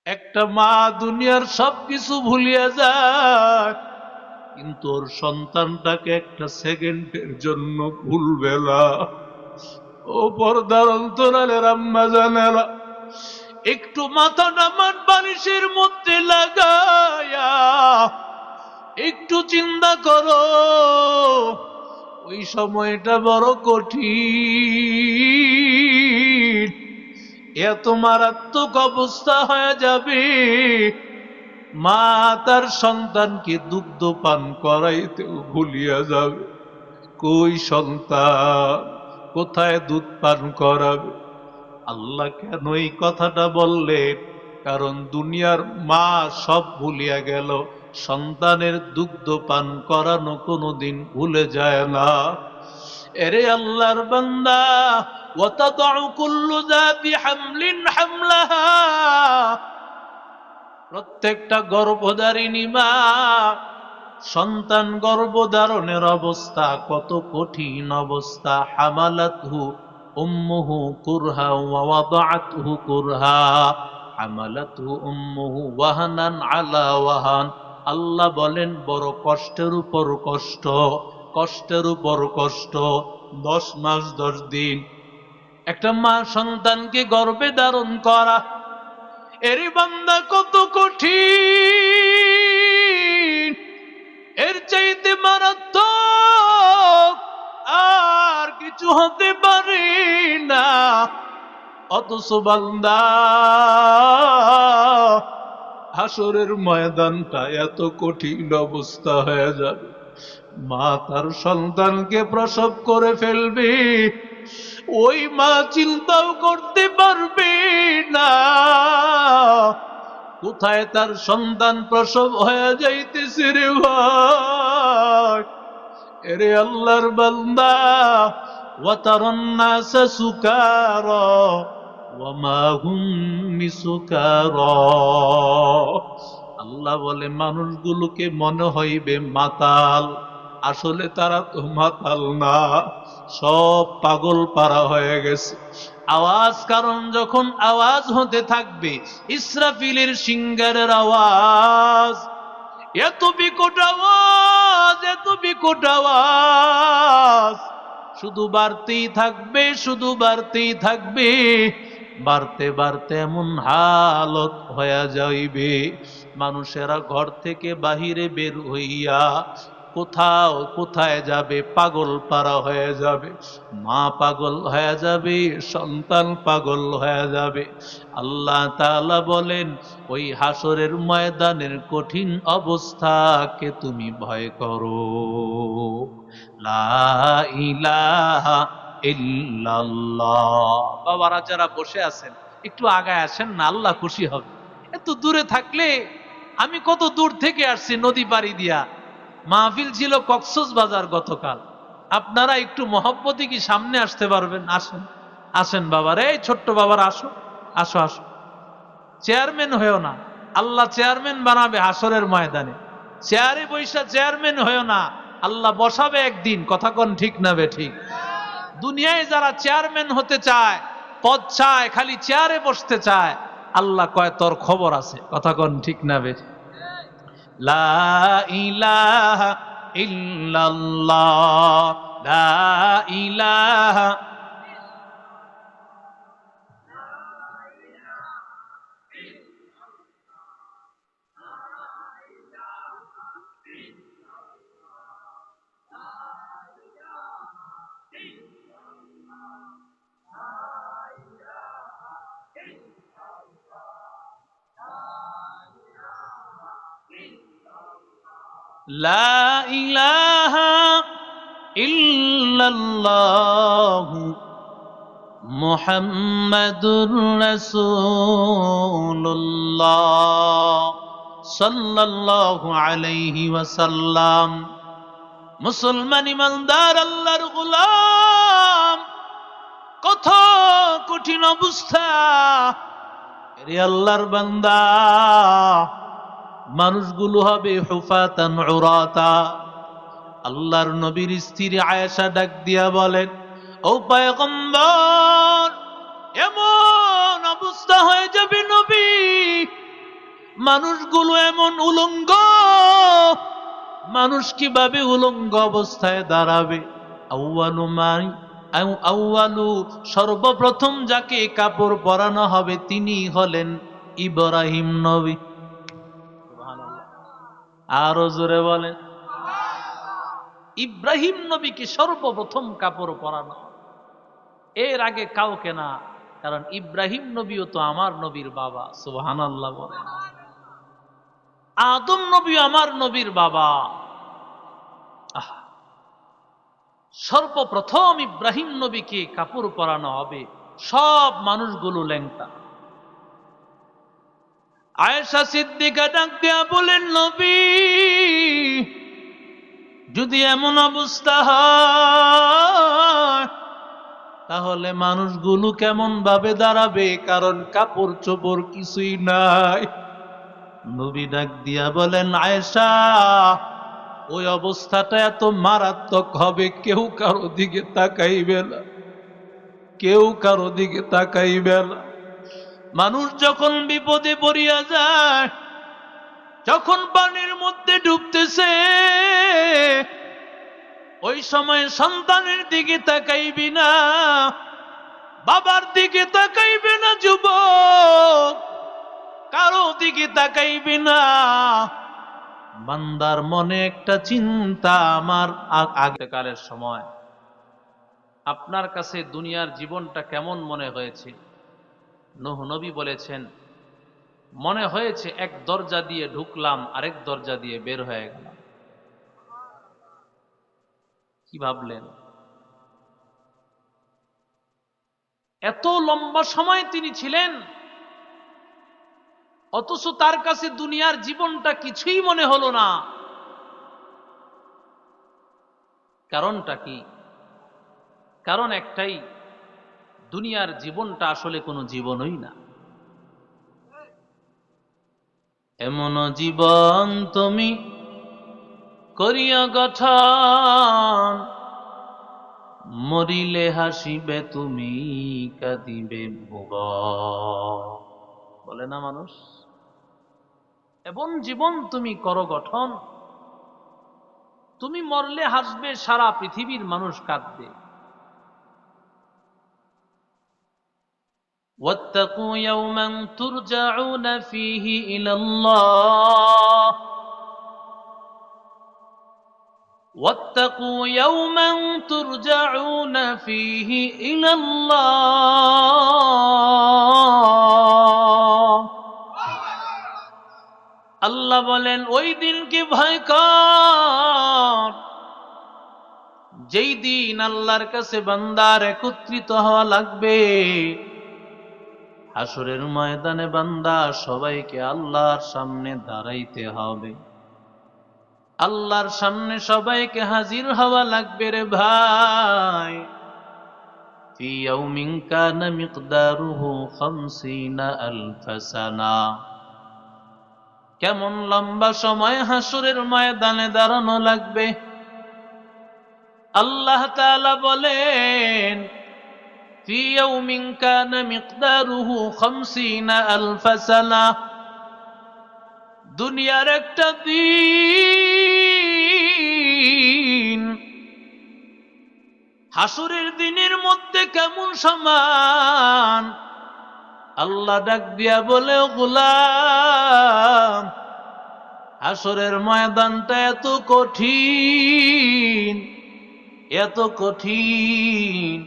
একটা মা দুনিয়ার সবকিছু ভুলিয়া যায়, কিন্তু ওর সন্তানটাকে একটা সেকেন্ডের জন্য ভুলবে না। ও পর্দার অন্তরালের আম্মা জানেরা, একটু মাথা নামান বালিশের মধ্যে লাগায়া একটু চিন্তা করো, ওই সময়টা বড় কঠিন। এত মারাত্মক অবস্থা হয়ে যাবে, মা তার সন্তানকে দুগ্ধ পান করাইতেও ভুলিয়া যাবে। কই সন্তান, কোথায় দুধ পান করাবে? আল্লাহ কেন এই কথাটা বললেন? কারণ দুনিয়ার মা সব ভুলিয়া গেল, সন্তানের দুগ্ধ পান করানো কোনোদিন ভুলে যায় না। এরে আল্লাহর বান্দা, ওয়াতাদউ কুল্লু যাতি হামলিন হামলাহা, প্রত্যেকটা গর্ভধারিণী মা, সন্তান গর্ভধারণের অবস্থা কত কঠিন অবস্থা। হামালাতহু উম্মুহু কুরহা ওয়া ওয়াদাআতহু কুরহা, হামালাতহু উম্মুহু ওয়াহানান আলা ওয়াহান। আল্লাহ বলেন বড় কষ্টের উপর কষ্ট, কষ্টের উপর কষ্ট। 10 মাস 10 দিন একটা মা সন্তানকে গর্ভে ধারণ করা, এরই বান্দা কত কঠিন। এর চাইতে মারাত্মক আর কিছু হতে পারে না। অথচ বান্দা, হাসরের ময়দানটা এত কঠিন অবস্থা হয়ে যাবে, মা তার সন্তানকে প্রসব করে ফেলবে, ওই মা চিন্তাও করতে পারবে না কোথায় তার সন্তান প্রসব হয়ে যাইতেছে রে ভাই। এরে আল্লাহর বান্দা, ওয়াতারান নাসা সুকারা ওয়া মা হুম বিসুকারা, আল্লাহ বলে মানুষগুলোকে মনে হইবে মাতাল, আসলে তারা তো মাতাল না, সব পাগল পারা হয়ে গেছে। আওয়াজ, কারণ যখন আওয়াজ হতে থাকবে ইসরাফিলের সিংহারের আওয়াজ, এত বিকট আওয়াজ, এত বিকট আওয়াজ, শুধু বাড়তেই থাকবে, শুধু বাড়তেই থাকবে। বাড়তে বাড়তে এমন হালত হয়ে যাইবে, মানুষেরা ঘর থেকে বাহিরে বের হইয়া কোথাও কোথায় যাবে, পাগল পারা হয়ে যাবে। মা পাগল হয়ে যাবে, সন্তান পাগল হয়ে যাবে। আল্লাহ তাআলা বলেন, ওই হাসরের ময়দানের কঠিন অবস্থাকে তুমি ভয় করো। লা ইলাহা ইল্লাল্লাহ। বাবারা যারা বসে আছেন একটু আগায় আসেন না, আল্লাহ খুশি হবে। এত দূরে থাকলে, আমি কত দূর থেকে আসছি নদী পাড়ি দিয়া, মাহফিল ছিল কক্সবাজার গতকাল। আপনারা একটু মহব্বতে কি সামনে আসতে পারবেন? আসেন, আসেন বাবার, এই ছোট্ট বাবার, আসো আসো আসো। চেয়ারম্যান হয়েও না, আল্লাহ চেয়ারম্যান বানাবে হাসরের ময়দানে। চেয়ারে বৈশা চেয়ারম্যান হয়েও না, আল্লাহ বসাবে একদিন। কথা কোন ঠিক না বে ঠিক? দুনিয়ায় যারা চেয়ারম্যান হতে চায়, পদ চায়, খালি চেয়ারে বসতে চায়, আল্লাহ কয় তোর খবর আছে। কথা কোন ঠিক না বে? লা ইলাহা ইল্লাল্লাহ, লা ইলাহা। লা ইলাহা ইল্লাল্লাহ মুহাম্মাদুর রাসূলুল্লাহ সাল্লাল্লাহু আলাইহি ওয়াসাল্লাম। মুসলমান ইমানদার আল্লাহর গোলাম, কত কঠিন অবস্থা রে আল্লাহর বান্দা। মানুষগুলো হবে হুফাতান উরাতা। আল্লাহর নবীর স্ত্রী আয়েশা ডাক দিয়া বলেন, ও পয়গম্বর, এমন অবস্থা হয়ে যাবে নবী, মানুষগুলো এমন উলঙ্গ, মানুষ কিভাবে উলঙ্গ অবস্থায় দাঁড়াবে? আউয়ালু সর্বপ্রথম যাকে কাপড় পরানো হবে তিনি হলেন ইব্রাহিম নবী। সুবহানাল্লাহ। আরো জোরে বলেন। ইব্রাহিম নবীকে সর্বপ্রথম কাপড় পরানো, এর আগে কাউকে না। কারণ ইব্রাহিম নবীও তো আমার নবীর বাবা। সুবহানাল্লাহ বলেন। আদম নবী আমার নবীর বাবা। সর্বপ্রথম ইব্রাহিম নবীকে কাপড় পরানো হবে। সব মানুষগুলো ল্যাংটা। আয়েশা সিদ্দিকা ডাক দিয়া বলেন, নবী যদি এমন অবস্থা হয় তাহলে মানুষগুলো কেমন ভাবে দাঁড়াবে? কারণ কাপড় চোপড় কিছুই নাই। নবী ডাক দিয়া বলেন, আয়েশা ওই অবস্থাটা এত মারাত্মক হবে, কেউ কারো দিকে তাকাইবে না, কেউ কারো দিকে তাকাইবে না। মানুষ যখন বিপদে পড়িয়া যায়, যখন পানির মধ্যে ডুবতেছে, ওই সময় সন্তানের দিকে তাকাইবি না, বাবার দিকে তাকাইবে না, যুবক কারো দিকে তাকাইবি না। বান্দার মনে একটা চিন্তা, আমার আগেকালের সময় আপনার কাছে দুনিয়ার জীবনটা কেমন মনে হয়েছে? নূহ নবী বলেছেন, মনে হয়েছে এক দরজা দিয়ে ঢুকলাম, আরেক দরজা দিয়ে বের হয়ে গেলাম। কি ভাবলেন? এত লম্বা সময় তিনি ছিলেন, অথচ তার কাছে দুনিয়ার জীবনটা কিছুই মনে হলো না। কারণটা কি? কারণ একটাই, দুনিয়ার জীবনটা আসলে কোনো জীবনই না। এমন জীবন তুমি করিয়া গঠন, মরিলে হাসিবে তুমি, কাঁদিবে ভুবন। বলে না মানুষ? এমন জীবন তুমি করো গঠন, তুমি মরলে হাসবে, সারা পৃথিবীর মানুষ কাঁদবে। ওয়াত্তাকু ইয়াওমান তুরজাউনা ফীহি ইলাল্লাহ, واتقوا يوما ترجعون فيه إلى الله। আল্লাহ বলেন ওই দিনকে ভয় কর, যেই দিন আল্লাহর কাছে বান্দার একত্রিত হওয়া লাগবে। হাসরের ময়দানে বান্দা সবাইকে আল্লাহর সামনে দাঁড়াইতে হবে, আল্লাহর সামনে সবাইকে হাজির হওয়া লাগবে রে ভাই। ফি ইয়াউমিন কানা মিকদারুহু 50 আলফ সানা। কেমন লম্বা সময় হাসরের ময়দানে দাঁড়ানো লাগবে। আল্লাহ তাআলা বলেন, ফি ইয়াউমিন কানা মিকদারুহু 50 আলফ সানা। দুনিয়ার একটা দিন হাসরের দিনের মধ্যে কেমন সমান। আল্লাহ ডাক দিয়া বলে, গোলাম হাসরের ময়দানটা এত কঠিন, এত কঠিন,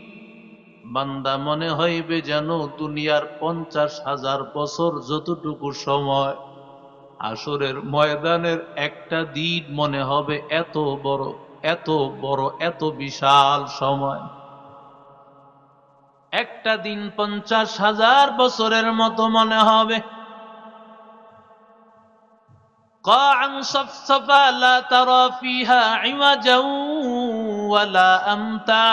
বান্দা মনে হইবে যেন দুনিয়ার 50,000 বছর যতটুকু সময়, হাসরের ময়দানের একটা দিন মনে হবে এত বড়, এত বড়, এত বিশাল সময়। একটা দিন 50,000 বছরের মতো মনে হবে। قاعا صفصفا لا ترى فيها عوجا ولا أمتا।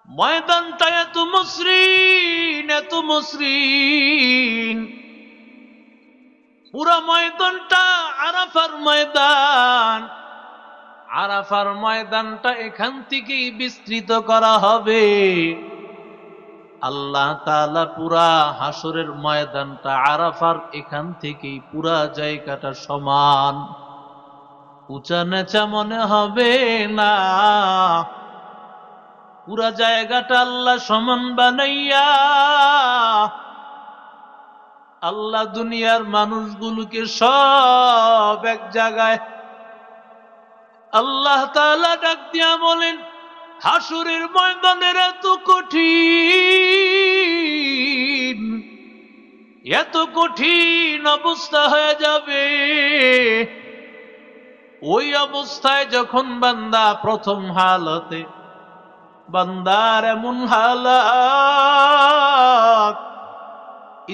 ময়দানটা এত মসৃণ, এত মসৃণ, পুরা ময়দানটা আরাফার ময়দান। আরাফার ময়দানটা এখান থেকেই বিস্তৃত করা হবে। আল্লাহ তাআলা পুরা হাসরের ময়দানটা আরাফার এখান থেকেই পুরা জায়গাটা সমান, উঁচা নেচা মনে হবে না। পুরা জায়গাটা আল্লাহ সমান বানাইয়া আল্লাহ দুনিয়ার মানুষগুলোকে সব এক জায়গায় আল্লাহ তাআলা ডাক দিয়া বলেন, হাসরের ময়দানের এত কঠিন অবস্থা হয়ে যাবে। ওই অবস্থায় যখন বান্দা প্রথম হালতে বান্দার এমন হালাত,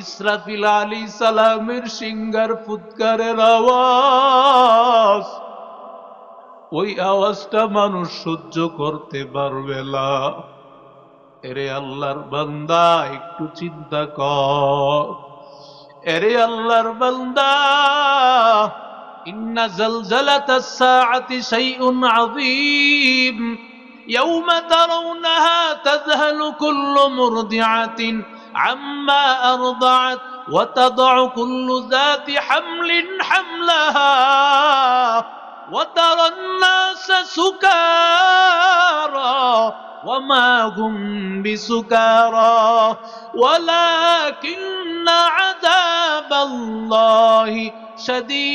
ইসরাফিল আলাইহিস সালামের সিংহার ফুৎকারের আওয়াজ, ওই আওয়াজটা মানুষ সহ্য করতে পারবে না। এরে আল্লাহর বান্দা একটু চিন্তা কর, এরে আল্লাহর বান্দা, ইন্না জালজালাতাস সাআতি শাইউন আযীম ইয়াওমা তারাউনাহা তাযহালু কুল্লু মুরদিআতিন আম্মা আরদাআত ওয়া তাদউ কুল্লু যাতি হামলিন হামলাহা ওয়া তারান নাসা সুকারা ওয়া মা হুম বিসুকারা ওয়ালাকিন্না আযাবাল্লাহি শাদীদ।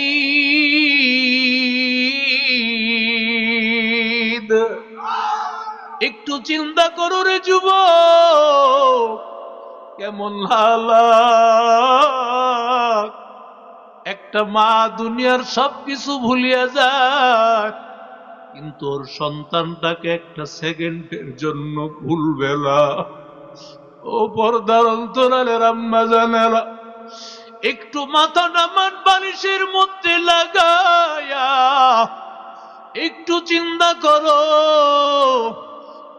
একটু চিন্তা করো রে যুবক, কেমন হালাত। একটা মা দুনিয়ার সবকিছু ভুলিয়া যায়, কিন্তু ওর সন্তানটাকে একটা সেকেন্ডের জন্য ভুলবে না। ও পর্দার অন্তরালের আম্মা জানেরা, একটু মাথা নামান বালিশের মধ্যে লাগায়া একটু চিন্তা করো,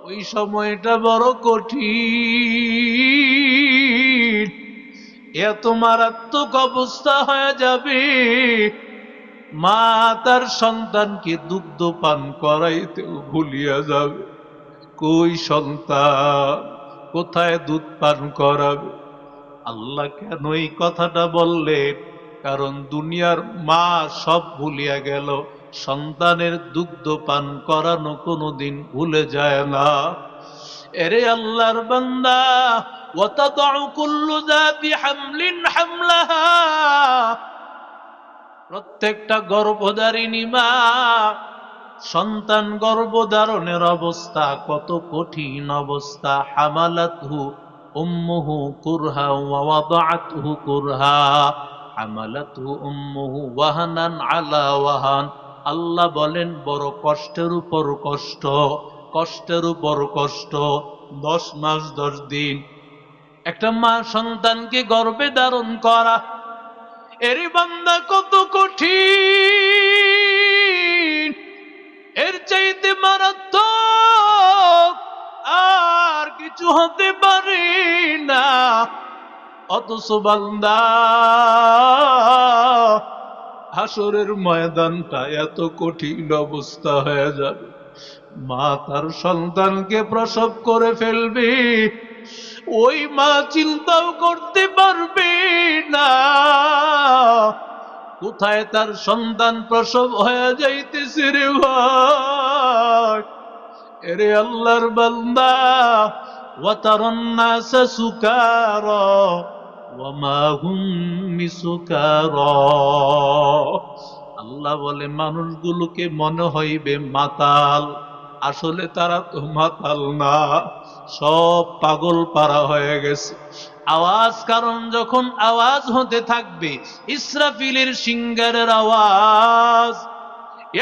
ওই সময়টা বড় কঠিন। এত মারাত্মক অবস্থা হয়ে যাবে, মা তার সন্তানকে দুগ্ধ পান করাইতেও ভুলিয়া যাবে। কই সন্তান, কোথায় দুধ পান করাবে? আল্লাহ কেন এই কথাটা বললেন? কারণ দুনিয়ার মা সব ভুলিয়া গেল, সন্তানের দুগ্ধ পান করানো কোনোদিন ভুলে যায় না। এরে আল্লাহর বান্দা, ওয়াতাদউ কুল্লু যাতি হামলিন হামলাহা, প্রত্যেকটা গর্ভধারিণী মা, সন্তান গর্ভধারণের অবস্থা কত কঠিন অবস্থা। হামালাতহু উম্মুহু কুরহা ওয়া ওয়াদাআতহু কুরহা, হামালাতহু উম্মুহু ওয়াহানান আলা ওয়াহান। আল্লাহ বলেন বড় কষ্টের উপর কষ্ট, কষ্টের উপর কষ্ট। 10 মাস 10 দিন একটা মা সন্তানকে গর্ভে ধারণ করা, এরই বান্দা কত কঠিন। এর চাইতে মারাত্মক আর কিছু হতে পারে না। অথচ বান্দা হাসরের ময়দানটা এত কঠিন অবস্থা হয়ে যাবে, মা তার সন্তানকে প্রসব করে ফেলবে, ওই মা চিন্তাও করতে পারবে না কোথায় তার সন্তান প্রসব হয়ে যাইতেছে রে ভাই। এরে আল্লাহর বান্দা, ওয়া তারান নাসা সুকারা ওয়া মা হুম বিসুকারা। আল্লাহ বলে মানুষগুলোকে মনে হইবে মাতাল, আসলে তারা তো মাতাল না, সব পাগল পারা হয়ে গেছে। আওয়াজ, কারণ যখন আওয়াজ হতে থাকবে ইসরাফিলের সিংহারের আওয়াজ,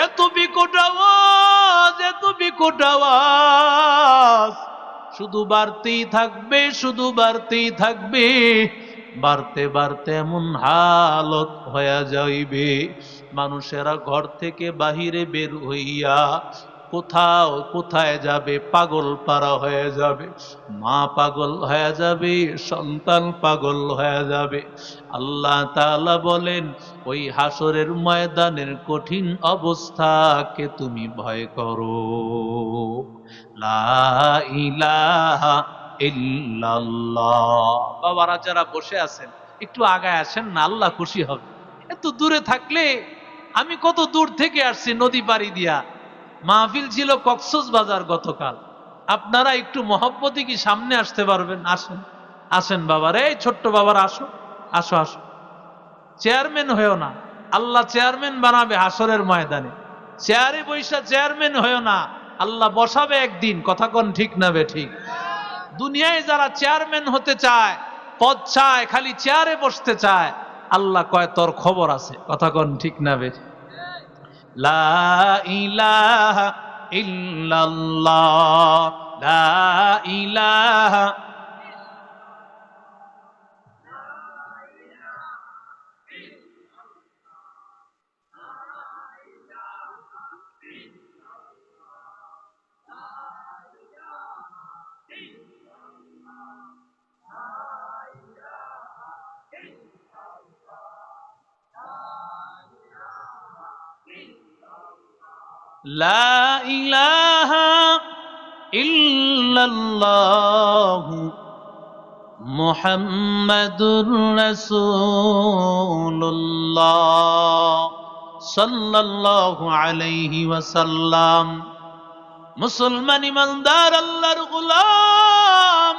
এত বিকট আওয়াজ, এত বিকট আওয়াজ, শুধু বাড়তেই থাকবে, শুধু বাড়তেই থাকবে। বাড়তে বাড়তে এমন হালত হয়ে যাইবে, মানুষেরা ঘর থেকে বাহিরে বের হইয়া কোথাও কোথায় যাবে, পাগল পারা হয়ে যাবে। মা পাগল হয়ে যাবে, সন্তান পাগল হয়ে যাবে। আল্লাহ তাআলা বলেন, ওই হাসরের ময়দানের কঠিন অবস্থাকে তুমি ভয় করো। লা ইলাহা ইল্লাল্লাহ। বাবারা যারা বসে আছেন একটু আগায় আসেন না, আল্লাহ খুশি হবে। এত দূরে থাকলে, আমি কত দূর থেকে আসছি নদী পাড়ি দিয়া, মাহফিল ছিল কক্সবাজার গতকাল। আপনারা একটু মহব্বতে কি সামনে আসতে পারবেন? আসেন আসেন বাবার, এই ছোট্ট বাবার আসো আসো আসো। চেয়ারম্যান হয়েও না, আল্লাহ চেয়ারম্যান বানাবে হাসরের ময়দানে। চেয়ারে বৈশা চেয়ারম্যান হয়েও না, আল্লাহ বসাবে একদিন। কথা কোন ঠিক না বে ঠিক? দুনিয়ায় যারা চেয়ারম্যান হতে চায়, পদ চায়, খালি চেয়ারে বসতে চায়, আল্লাহ কয় তোর খবর আছে। কথা কোন ঠিক না বে? লা ইলাহা ইল্লাল্লাহ, লা ইলাহা। লা ইলাহা ইল্লাল্লাহ মুহাম্মাদুর রাসূলুল্লাহ সাল্লাল্লাহু আলাইহি ওয়াসাল্লাম। মুসলমান ইমানদার আল্লাহর গোলাম,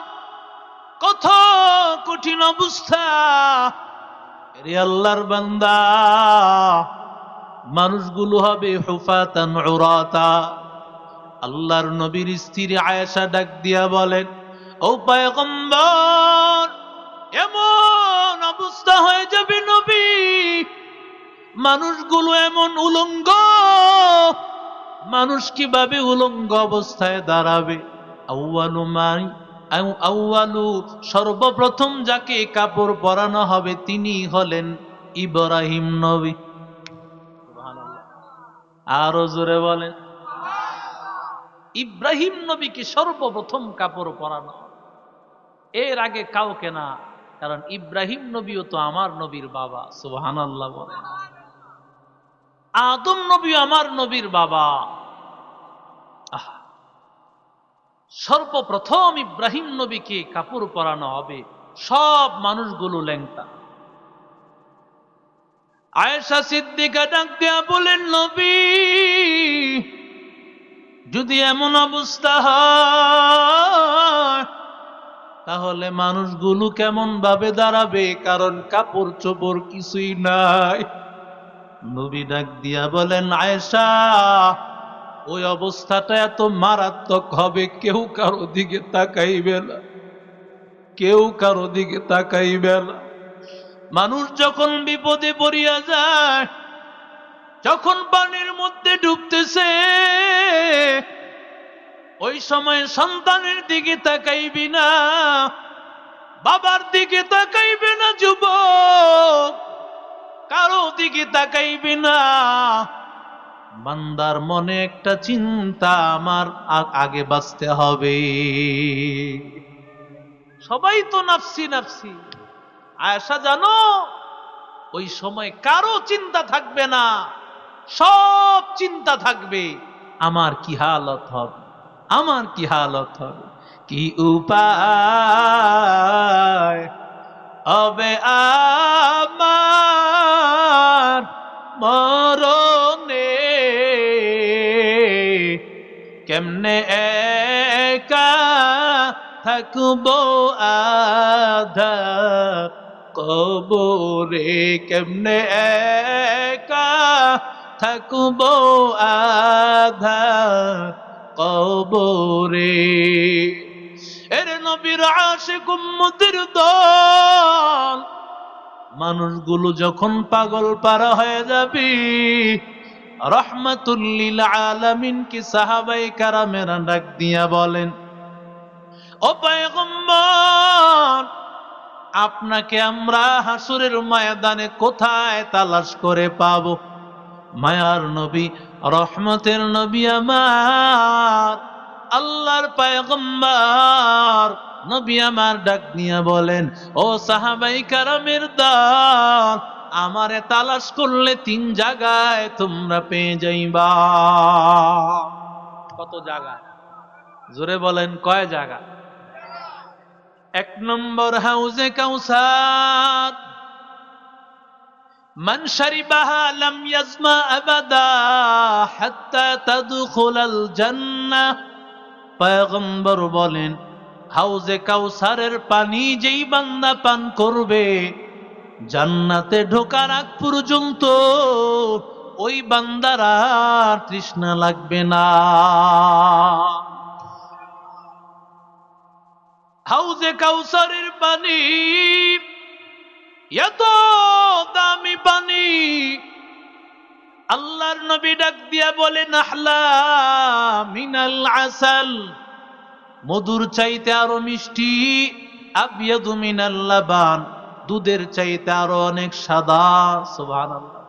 কত কঠিন অবস্থা রে আল্লাহর বান্দা। মানুষগুলো হবে হুফাতান উরাতা। আল্লাহর নবীর স্ত্রী আয়েশা ডাক দিয়া বলেন, ও পয়গম্বর, এমন অবস্থা হয়ে যাবে নবী, মানুষগুলো এমন উলঙ্গ, মানুষ কিভাবে উলঙ্গ অবস্থায় দাঁড়াবে? আউয়ালু সর্বপ্রথম যাকে কাপড় পরানো হবে তিনি হলেন ইব্রাহিম নবী। আরো জোরে বলেন, ইব্রাহিম নবীকে সর্বপ্রথম কাপড় পরানো, এর আগে কাউকে না। কারণ ইব্রাহিম নবীও তো আমার নবীর বাবা। সুবহানাল্লাহ বলেন। আদম নবী আমার নবীর বাবা। সর্বপ্রথম ইব্রাহিম নবীকে কাপড় পরানো হবে। সব মানুষগুলো ল্যাংটা। আয়েশা সিদ্দিকা ডাক দিয়া বলেন, নবী, যদি এমন অবস্থা হয় তাহলে মানুষগুলো কেমন ভাবে দাঁড়াবে? কারণ কাপড় চোপড় কিছুই নাই। নবী ডাক দিয়া বলেন, আয়েশা, ওই অবস্থাটা এত মারাত্মক হবে, কেউ কারো দিকে তাকাইবে না, কেউ কারো দিকে তাকাইবে না। মানুষ যখন বিপদে পড়িয়া যায়, যখন পানির মধ্যে ডুবতেছে, ওই সময় সন্তানের দিকে তাকাইবি না, বাবার দিকে তাকাইবে না, যুবক কারো দিকে তাকাইবি না। বান্দার মনে একটা চিন্তা, আমার আগে বাঁচতে হবে। সবাই তো নাফসি নাফসি। আয়েশা জানো, ওই সময় কারো চিন্তা থাকবে না, সব চিন্তা থাকবে আমার কি হালত হবে, আমার কি হালত হবে, কি উপায় হবে আমার মরণে, কেমনে একা থাকবো আধার কবরে, কেমনে একা থাকবো আধার কবরে। এর নবীর আশিক উম্মতের দল, মানুষগুলো যখন পাগল পারা হয়ে যাবে, রহমাতুল লিল আলামিন কি সাহাবায়ে কেরামেরা ডাক দিয়া বলেন, ও পয়গম্বর, আপনাকে আমরা হাসরের ময়দানে কোথায় তালাশ করে পাবো? মায়ার নবী, রহমতের নবী আমার, আল্লাহর পয়গম্বর নবী আমার ডাক নিয়ে বলেন, ও সাহাবায়ে কেরামের দল, আমারে তালাশ করলে 3 জায়গায় তোমরা পেয়ে যাইবা। কত জায়গা? জোরে বলেন, কয় জায়গা? এক নম্বর হাউজে কাউসার, মান শারিবাহা লাম ইয়াজমা আবাদা হাত্তা তাদখুলাল জান্নাহ। পয়গম্বর বলেন, হাউজে কাউসারের পানি যেই বান্দা পান করবে, জান্নাতে ঢোকার আগ পর্যন্ত ওই বান্দার আর তৃষ্ণা লাগবে না। হাউজে কাউসারের পানি এত দামি পানি, আল্লাহর নবী ডাক দিয়া বলেন, আহলা মিনাল আসাল, মধুর চাইতে আরো মিষ্টি, আবিয়াদু মিনাল লাবান, দুধের চাইতে আরো অনেক সাদা। সুবহানাল্লাহ।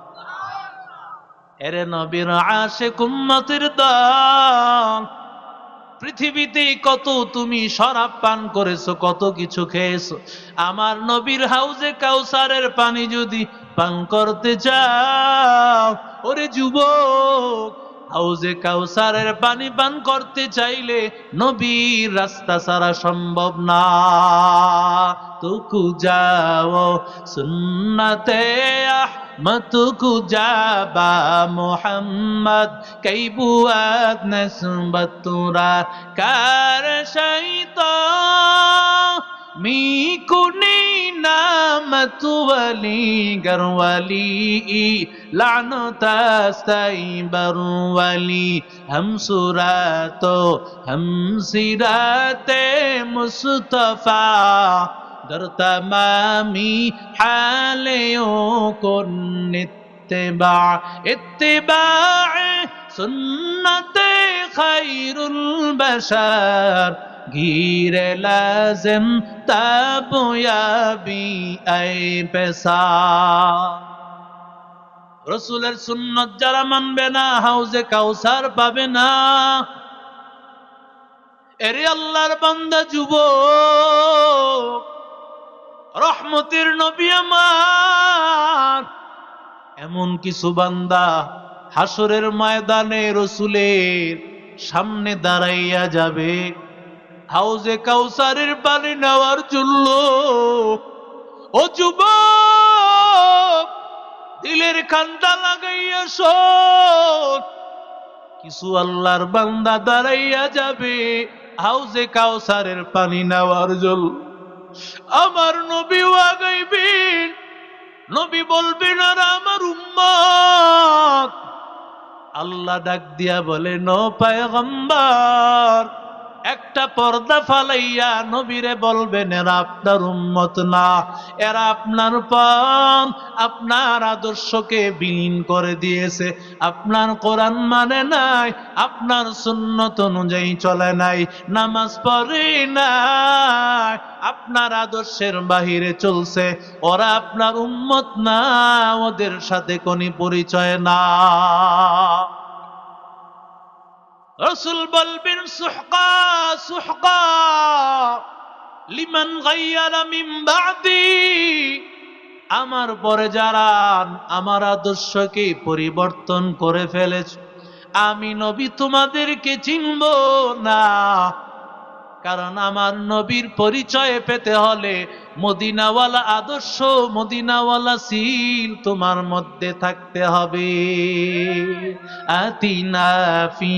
এরে নবীর আশিক উম্মতের দল, পৃথিবীতে কত তুমি শরাব পান করেছো, কত কিছু খেয়েছো, আমার নবীর হাউজে কাউসারের পানি যদি পান করতে চাও, ওরে যুবক, হাউজে কাউসারের পানি পান করতে চাইলে নবীর রাস্তা ছাড়া সম্ভব না। তুকু যাও সুন্নতে আহমদ কুজাবা মোহাম্মদ কই বুয়াদ নসবত তুরা কার শৈতান মি কুনি নামত ওয়ালি গরওয়ালি লানত সাইবার ওয়ালি हम सुरातो हम सिराते मुस्तफा दर तमामी हालियों को इत्तिबा इत्तिबा सुन्नत खैरुल बशर घीरे लाजिम ताबयाबी ऐ पेशा। রসুলের সুন্নত যারা মানবে না, হাউজে কাউসার পাবে না। এরে আল্লাহর বান্দা যুবক, রহমতের নবী আমার, এমন কিছু বান্দা হাসরের ময়দানে রসুলের সামনে দাঁড়াইয়া যাবে হাউজে কাউসারের পানি নেওয়ার জন্য। ও যুবক, দিলের কানটা লাগাইয়া শোন, কিছু আল্লাহর বান্দা দাঁড়াইয়া যাবে হাউজে কাউসারের পানি নেওয়ার জন্য। আমার নবীও আগাইবেন, নবী বলবেন, আর আমার উম্মত। আল্লাহ ডাক দিয়া বলেন, ও পয়গম্বর, একটা পর্দা ফালাইয়া নবীরে বলবেন, এরা আপনার উম্মত না, এরা আপনার পান আপনার আদর্শকে বিলীন করে দিয়েছে, আপনার কোরআন মানে নাই, আপনার সুন্নত অনুযায়ী চলে নাই, নামাজ পড়ে নাই, আপনার আদর্শের বাহিরে চলছে, ওরা আপনার উম্মত না, ওদের সাথে কোনো পরিচয় না। রসুল বলবেন, সুহকা সুহকা লিমান গায়্যারা মিন বাদি, আমার পরে যারা আমার আদর্শকে পরিবর্তন করে ফেলেছে, আমি নবী তোমাদেরকে চিনব না। কারণ আমার নবীর পরিচয় পেতে হলে মদিনাওয়ালা আদর্শ, মদিনাওয়ালা সিল তোমার মধ্যে থাকতে হবে। আতিনা ফি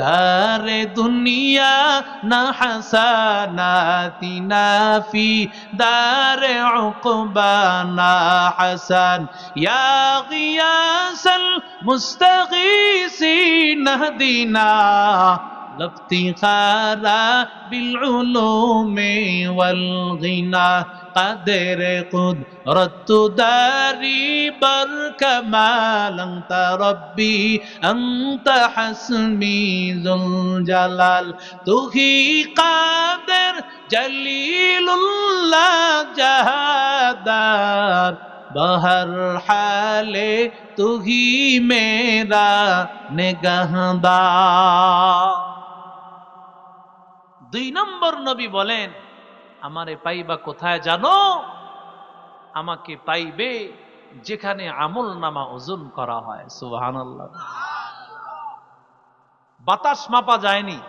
দারে দুনিয়া না হাসানাতিনা ফি দারে উকবা না হাসান, ইয়া গিয়াসাল মুস্তাগীসিন হদিনা لفتخارا بالعلوم والغنى قدر قدرت داري بركمال انت ربي انت حسبي ذو الجلال تو ہی قادر جلیل اللہ جہادار بہر حال تو ہی میرا نگہدار। 2 নম্বর নবী বলেন, আমারে পাইবা কোথায় জানো? আমাকে পাইবে যেখানে আমল নামা ওজন করা হয়। সুবহানাল্লাহ। বাতাস মাপা যায়নি,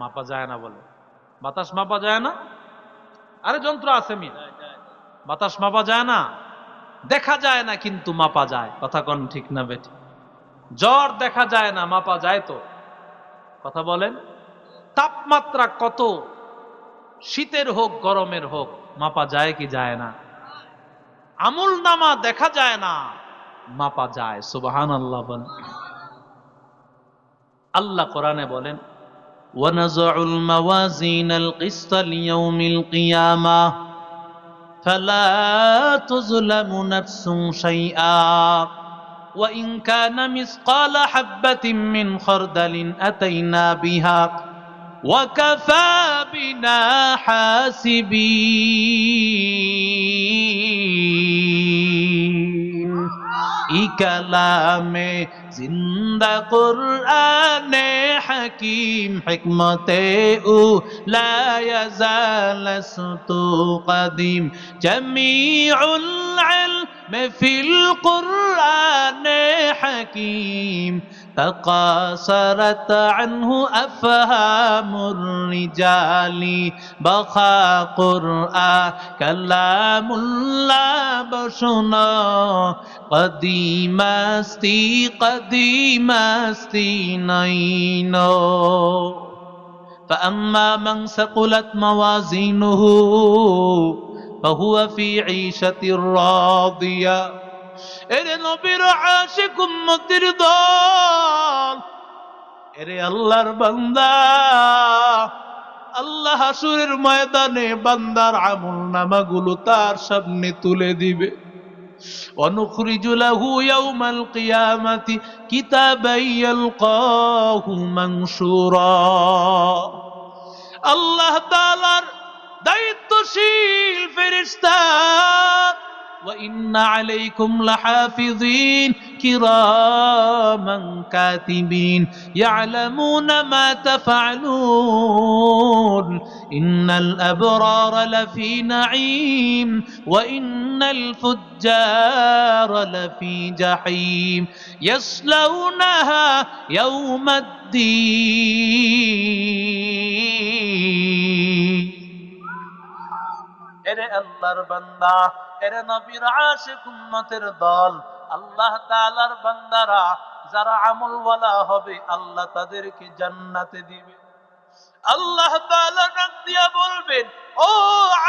মাপা যায় না বলে, বাতাস মাপা যায় না, আরে যন্ত্র আছে মি, বাতাস মাপা যায় না? দেখা যায় না কিন্তু মাপা যায়। কথা কোন ঠিক না বেটি? জ্বর দেখা যায় না, মাপা যায় তো? কথা বলেন। তাপমাত্রা কত, শীতের হোক গরমের হোক, মাপা যায় কি যায় না? আমল নামা দেখা যায় না, মাপা যায়। সুবহানাল্লাহ বলেন। আল্লাহ কোরআনে বলেন, ওয়ানাযউল মাওয়াজিনাল কিসতা লিয়াউমিল কিয়ামা ফালা তুযলামু নাফসুন শাইআ ওয়া ইন কানা মিসকালা হাববাতিন মিন খারদালিন আতাইনা বিহা ওয়া কাফা বিনা হাসিবিন। ই কালামে জিন্দা কুরআনে হাকিম হিকমতে উ লা ইয়াজালাসতু কদিম জামিউল ইলম ফিল কুরআনে হাকিম تقاصرت عنه أفهام الرجال بقى قرآن كلام الله بشنا قديم استی نينو فأما من ثقلت موازينه فهو في عيشة راضية। এরে নবীর আশিক উম্মতের দল, এরে আল্লাহর বান্দা, আল্লাহ হাসরের ময়দানে বান্দার আমলনামাগুলো তার সামনে তুলে দিবে। অনুখরিজু লাহু ইয়াউমাল কিয়ামাতি কিতাবান ইয়ালকাহু মানশুরা। আল্লাহ তাআলার দায়িত্বশীল ফেরেশতা, وَإِنَّ عَلَيْكُمْ لَحَافِظِينَ كِرَامًا كَاتِبِينَ يَعْلَمُونَ مَا تَفْعَلُونَ إِنَّ الْأَبْرَارَ لَفِي نَعِيمٍ وَإِنَّ الْفُجَّارَ لَفِي جَحِيمٍ يَصْلَوْنَهَا يَوْمَ الدِّينِ। এরে আল্লাহর বান্দা, এরে নবীর আশিক উম্মতের দল, আল্লাহ তাআলার বান্দারা যারা আমলওয়ালা হবে আল্লাহ তাদেরকে জান্নাতে দিবে। আল্লাহ তাআলা ডাক দিয়া বলবেন, ও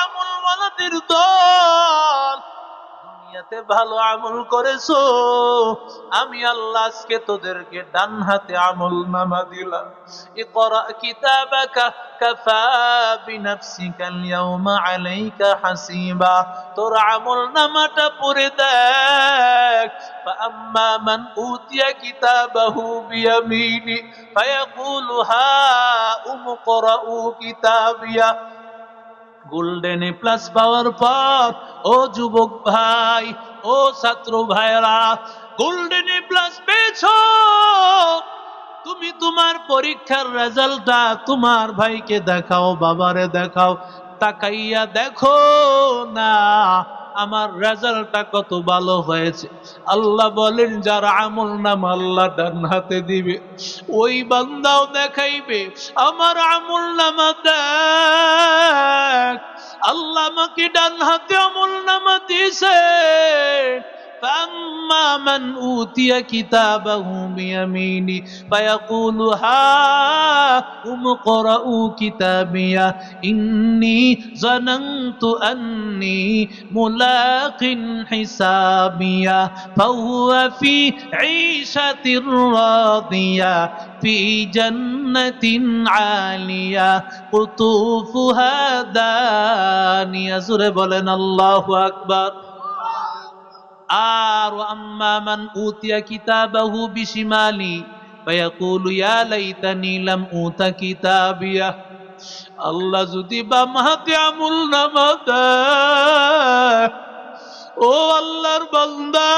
আমলওয়ালাদের দল, দুনিয়াতে ভালো আমল করেছো, আমি আল্লাহ আজকে তোদেরকে ডান হাতে আমলনামা দিলাম। ইকরা কিতাবাকা কাফা বিনাফসিকাল ইয়াউমা আলাইকা হাসিবা। তোর আমলনামাটা পড়ে দেখ। ফাআম্মা মান উতিয়া কিতাবাহু বিয়ামিনি ফায়াকুলু হা উমকরাউ কিতাবিয়া। গোল্ডেন এ প্লাস পাওয়ার পর ও যুবক ভাই, ও ছাত্র ভাইরা, গোল্ডেন এ প্লাস পেয়েছো, তুমি তোমার পরীক্ষার রেজাল্টটা তোমার ভাইকে দেখাও, বাবারে দেখাও, তাকাইয়া দেখো না আমার রেজাল্টটা কত ভালো হয়েছে। আল্লাহ বলেন, যার আমলনামা আল্লাহ ডান হাতে দিবে ওই বান্দাও দেখাইবে আমার আমলনামা দেখ, আল্লাহ আমাকে ডান হাতে আমলনামা দিয়েছে। فأما من أوتي كتابه بيمينه فيقول هاؤم اقرءوا كتابيه إني ظننت أني ملاق حسابيه فهو في عيشة راضية في جنة عالية قطوفها دانية। জোরে বলেন আল্লাহু আকবার। আর আম্মা মান উতিয়া কিতাবাহু বিশিমালি ফায়াকুলু ইয়া লাইতানি লাম উতা কিতাবিয়া। আল্লাহ যদি বাম হাতে আমলনামা দেয়, ও আল্লাহর বান্দা,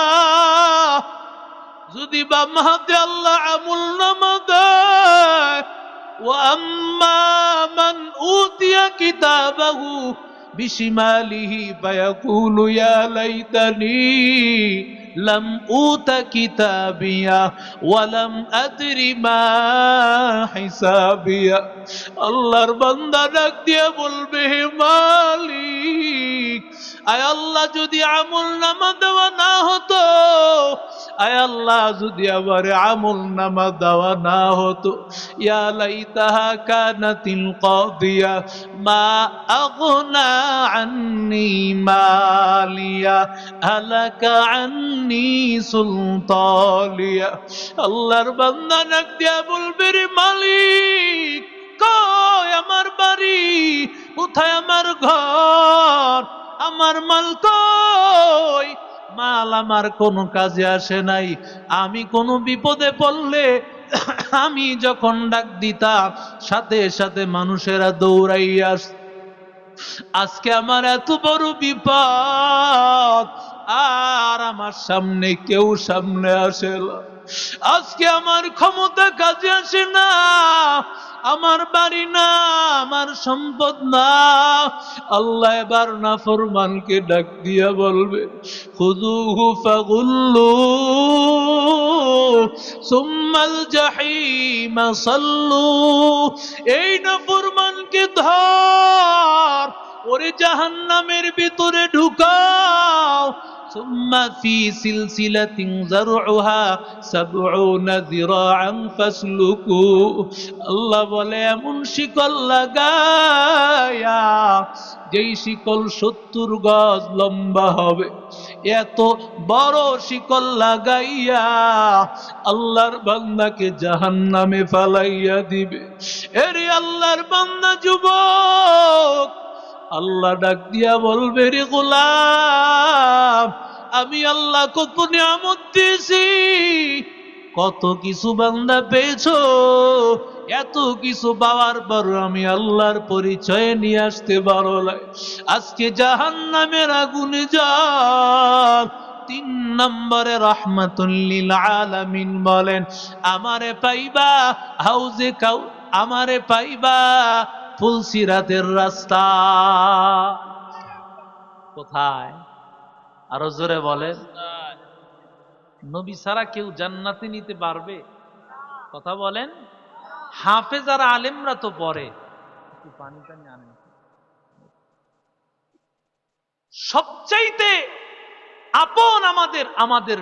যদি বাম হাতে আল্লাহ আমলনামা দেয়, ওয়া আম্মা মান উতিয়া কিতাবাহু বিশিমালিহি ফায়াকুলু ইয়া লাইতানি লাম উতা কিতাবিয়া ওয়া লাম আদরি মা হিসাবিয়া। আল্লাহর বান্দা ডাক দিয়া বলবে, হে মালিক, আয় আল্লাহ, যদি আমল নামা দেওয়া না হতো, আয় আল্লাহ, যদি আবার আমল নামা দেওয়া না হতো, ইয়া লাইতাহা কানাতিল কাদিয়া মা আগনা আন্নি মালিয়া হালাকা আন্নি সুলতানিয়া। আল্লাহর বান্দা ডাক দিয়া বলবে, রে মালিক, কই আমার বাড়ি, কোথায় আমার ঘর, আমার মাল কই? মাল আমার কোনো কাজে আসে নাই। আমি কোনো বিপদে পড়লে আমি যখন ডাক দিতাম, সাথে সাথে মানুষেরা দৌড়াইয়া আসত। আজকে আমার এত বড় বিপদ, আর আমার সামনে কেউ সামনে আসে না। আজকে আমার ক্ষমতা কাজে আসে না, আমার বাড়ি না, আমার সম্পদ না। আল্লাহ এবার নাফরমানকে ডাক দিয়া বলবে, খুযুহু ফাগুল্লু সুম্মাল জাহিমা সাল্লু। এই নাফরমানকে ধর, ওরে জাহান্নামের ভিতরে ঢুকাও। সুম্মা ফি সিলসিলাতিন যারউহা ৭০ যিরাআন ফাসলুকু। আল্লাহ বলে, এমন শিকল লাগায়া, যেই শিকল ৭০ গজ লম্বা হবে, এত বড় শিকল লাগাইয়া আল্লাহর বান্দাকে জাহান্নামে ফালাইয়া দিবে। এরে আল্লাহর বান্দা যুবক, আল্লাহ ডাক দিয়া বলবে, রে গোলাম, আমি আল্লাহ কত নিয়ামত দিয়েছি, কত কিছু বান্দা পেয়েছো। এত কিছু পাওয়ার পর আমি আল্লাহর পরিচয় নিয়ে আসতে পারো নাই। আজকে জাহান্নামের আগুনে যাও। ৩ নম্বরে রাহমাতুল লিল আলামিন বলেন, আমারে পাইবা হাউজে কাউ, আমারে পাইবা ফুলসিরাতের রাস্তা। কোথায়? আরো জোরে বলেন। নবী ছাড়া কেউ জান্নাতে নিতে পারবে? কথা বলেন। হাফেজ আর আলেমরা তো পড়ে, একটু পানি টানি আনেন। সবচাইতে আপন আমাদের